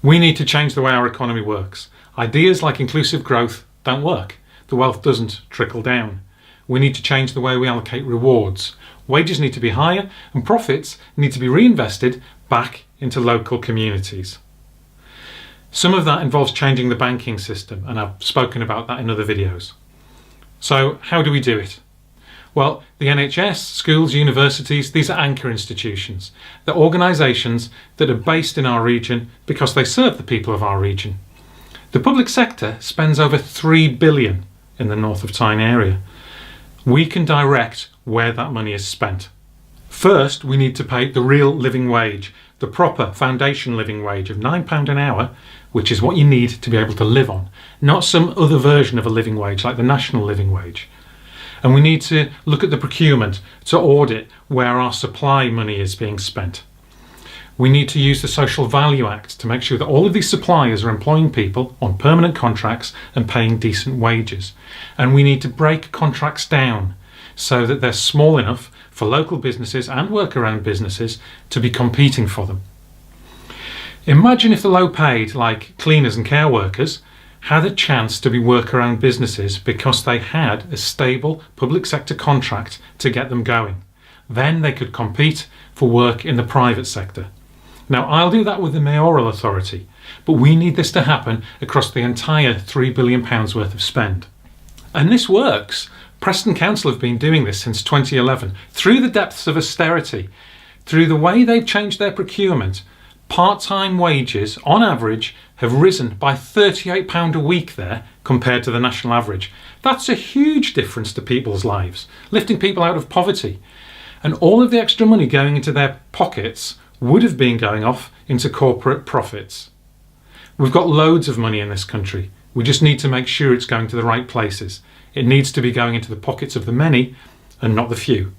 We need to change the way our economy works. Ideas like inclusive growth don't work. The wealth doesn't trickle down. We need to change the way we allocate rewards. Wages need to be higher and profits need to be reinvested back into local communities. Some of that involves changing the banking system, and I've spoken about that in other videos. So how do we do it? Well, the NHS, schools, universities, these are anchor institutions. They're organisations that are based in our region because they serve the people of our region. The public sector spends over $3 billion in the North of Tyne area. We can direct where that money is spent. First, we need to pay the real living wage, the proper foundation living wage of £9 an hour, which is what you need to be able to live on, not some other version of a living wage like the national living wage. And we need to look at the procurement to audit where our supply money is being spent. We need to use the Social Value Act to make sure that all of these suppliers are employing people on permanent contracts and paying decent wages. And we need to break contracts down so that they're small enough for local businesses and worker-owned businesses to be competing for them. Imagine if the low-paid, like cleaners and care workers, had a chance to be worker-owned businesses because they had a stable public sector contract to get them going. Then they could compete for work in the private sector. Now, I'll do that with the mayoral authority, but we need this to happen across the entire £3 billion worth of spend. And this works. Preston Council have been doing this since 2011. Through the depths of austerity, through the way they've changed their procurement, part-time wages, on average, have risen by £38 a week there compared to the national average. That's a huge difference to people's lives, lifting people out of poverty. And all of the extra money going into their pockets would have been going off into corporate profits. We've got loads of money in this country. We just need to make sure it's going to the right places. It needs to be going into the pockets of the many and not the few.